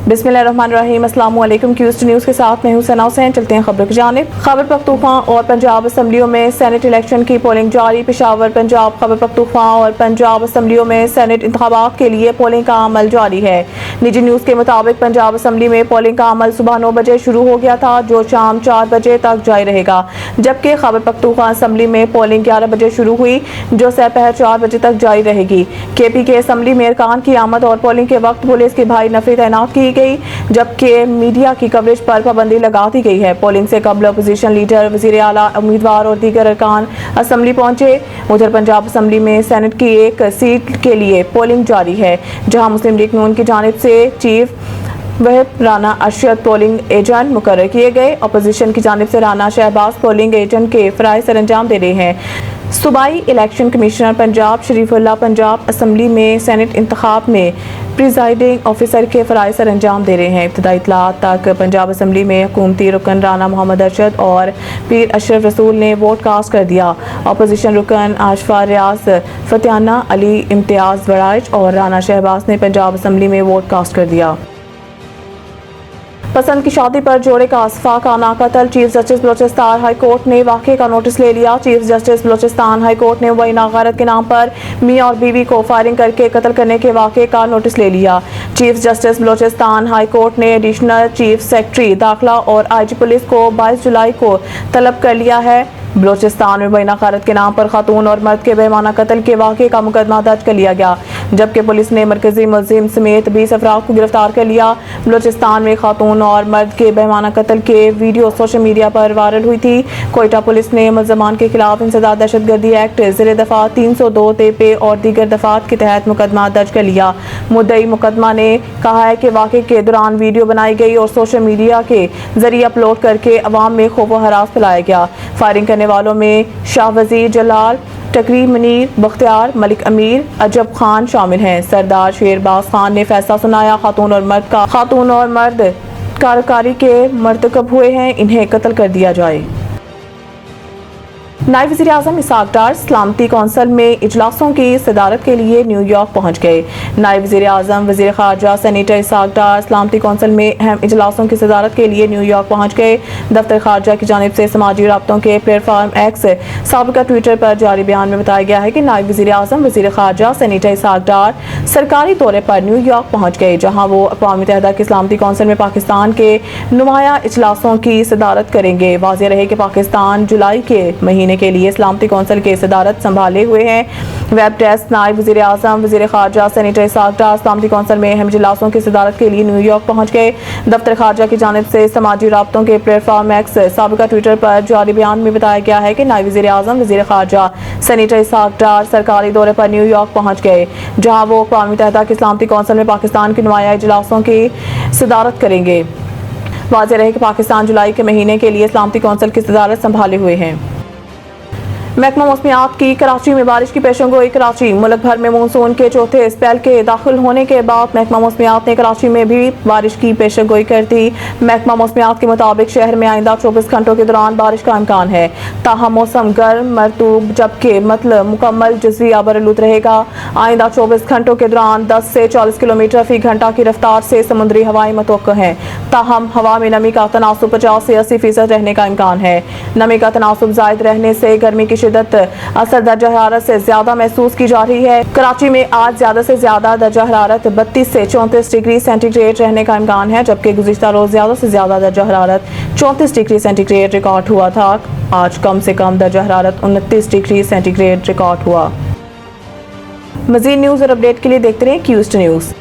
बिस्मिल्लाहिर्रहमानिर्रहीम। अस्सलामु अलैकुम। क्यूस्ट न्यूज़ के साथ मैं हूं सना हुसैन। चलते हैं खबरों की जानिब। खैबर पख्तूनख्वा और पंजाब असम्बलियों में सेनेट इलेक्शन की पोलिंग जारी। पेशावर, पंजाब, खैबर पख्तूनख्वा और पंजाब असम्बलियों में सेनेट इंतखाबात के लिए पोलिंग का अमल जारी है। निजी न्यूज़ के मुताबिक पंजाब असम्बली में पोलिंग का अमल सुबह 9 बजे शुरू हो गया था, जो शाम 4 बजे तक जारी रहेगा, जबकि खैबर पख्तूनख्वा असम्बली में पोलिंग 11 बजे शुरू हुई, जो दोपहर 4 बजे तक जारी रहेगी। केपी के असम्बली में अरकान की आमद और पोलिंग के वक्त पुलिस की भारी नफरी तैनात की गई, जबकि मीडिया की कवरेज पर पाबंदी लगा दी गई है। पोलिंग से कबल अपोजिशन लीडर, वजीर आला, उम्मीदवार और दीगर अरकान असम्बली पहुंचे। उधर पंजाब असम्बली में सेनेट की एक सीट के लिए पोलिंग जारी है, जहां मुस्लिम लीग नून की जानिब से चीफ वह राना अरशद पोलिंग एजेंट मुकर्रर किए गए। अपोजिशन की जानिब से राना शहबाज पोलिंग एजेंट के फराइज सर अंजाम दे रहे हैं। सूबाई election commissioner Punjab Sharifullah Punjab assembly में सेनेट इंतखाब में प्रिजाइडिंग ऑफिसर के फराइज सर अंजाम दे रहे हैं। इब्तदाई इत्तलात तक पंजाब असम्बली में हुकूमती रुकन राना मोहम्मद अरशद और पीर अशरफ रसूल ने वोट कास्ट कर दिया। अपोजिशन रुकन आशफा रियाज फतियाना, अली इम्तियाज वराइज और राना शहबाज ने पंजाब असम्बली में वोट कास्ट कर दिया। पसंद की शादी पर जोड़े का असफा का नाकतल। Chief justice Balochistan high court ने वाक़े का नोटिस ले लिया। Chief justice Balochistan high court ने वही नागारत के नाम पर मियां और बीवी को फायरिंग करके कत्ल करने के वाक़े का नोटिस ले लिया। Chief justice Balochistan high court ने एडिशनल चीफ सेक्रेटरी दाखिला और IG पुलिस को 22 जुलाई को तलब कर लिया है। बलोचिस्तान में वही नागारत के नाम पर खातून और मर्द के बेमाना कत्ल के वाक़े का मुकदमा दर्ज कर लिया गया, जबकि पुलिस ने मरकजी मुलजिम समेत 20 अफराद को गिरफ्तार कर लिया। बलोचिस्तान में खातून और मर्द के बेमाना कत्ल के वीडियो सोशल मीडिया पर वायरल हुई थी। कोयटा पुलिस ने मुलजमान के खिलाफ इंसदाद दहशतगर्दी एक्ट ज़ेरे दफा 302 तेपे और दीगर दफात के तहत मुकदमा दर्ज कर लिया। मुद्दई मुकदमा ने कहा है कि वाक़े के दौरान वीडियो बनाई गई और सोशल मीडिया के जरिए अपलोड करके अवाम में खौफ व हरास फैलाया गया। फायरिंग करने वालों में शाह वजीर जलाल, टकरी मुनीर, बख्तियार, मलिक अमीर, अजब खान शामिल हैं। सरदार शेरबाज खान ने फैसला सुनाया, खातून और मर्द कारकारी के मर्तकब हुए हैं, इन्हें कत्ल कर दिया जाए। नायब वज़ीर आज़म इसहाक डार सलामती कौंसिल में इजलासों की सदारत के लिए न्यूयॉर्क पहुंच गए। नायब वज़ीर आज़म वज़ीर ख़ारजा सेनेटर इसहाक डार सलामती कौंसिल में अहम इजलासों की सदारत के लिए न्यूयॉर्क पहुंच गए। दफ्तर ख़ारजा की जानिब से समाजी राब्तों के प्लेटफार्म एक्स साबिक़ा ट्विटर पर जारी बयान में बताया गया है कि नायब वज़ीर आज़म वज़ीर ख़ारजा सेनेटर इसहाक डार सरकारी दौरे पर न्यूयॉर्क पहुँच गए, जहाँ वो अक़वाम मुत्तहिदा की सलामती कौंसिल में पाकिस्तान के नुमाया इजलासों की सदारत करेंगे। वाज़ेह रहे कि पाकिस्तान जुलाई के महीने के लिए सलामती कौंसिल के सदारत संभाले हुए हैं। Web desk. नायब वज़ीर आज़म वज़ीर ख़ारजा सेनेटर इसहाक डार सलामती कौंसिल में अहम इजलासों की सदारत के लिए न्यूयॉर्क पहुंच गए। दफ्तर ख़ारजा की जानिब से समाजी राब्तों के प्लेटफार्म एक्स साबिक़ा ट्विटर पर जारी बयान में बताया गया है कि नायब वज़ीर आज़म वज़ीर ख़ारजा सेनेटर इसहाक डार सरकारी दौरे पर न्यूयॉर्क पहुंच गए, जहाँ वो अक़वाम मुत्तहिदा की सलामती कौंसिल में पाकिस्तान के नुमाया इजलासों की सदारत करेंगे। वाज़ेह रहे कि पाकिस्तान जुलाई के महीने के लिए सलामती कौंसिल की सदारत संभाले हुए हैं। महकमा मौसमियात की कराची में बारिश की पेशेंगोई। कराची। मुल्क भर में मानसून के चौथे स्पेल के दाखिल होने के बाद महकमा मौसमियात ने कराची में भी बारिश की पेशेंगोई कर दी। महकमा मौसमियात के मुताबिक शहर में आइंदा 24 घंटों के दौरान बारिश का इम्कान है। ताहम मौसम गर्म मरतूब जबकि मतलब मुकम्मल जज़वी आबरआलूद रहेगा। आइंदा 24 घंटों के दौरान 10 से 40 किलोमीटर फी घंटा की रफ्तार से समुद्री हवाएं मुतवक्को हैं। ताहम हवा में नमी का तनासुब 50 से 80% रहने का इम्कान है। नमी का तनासुब जायद रहने से गर्मी की शिद्दत असर दर्जा हरारत से ज्यादा महसूस की जा रही है। कराची में आज ज्यादा से ज्यादा दर्जा हरारत 32 से 34 डिग्री सेंटीग्रेड रहने का इम्कान है, जबकि गुज़िश्ता रोज ज्यादा से ज्यादा दर्जा हरारत 34 डिग्री सेंटीग्रेड रिकॉर्ड हुआ था। आज कम से कम दर्जा हरारत 29 डिग्री सेंटीग्रेड रिकॉर्ड हुआ। मज़ीद न्यूज़ और अपडेट के लिए देखते रहें क्यूस्ट न्यूज़।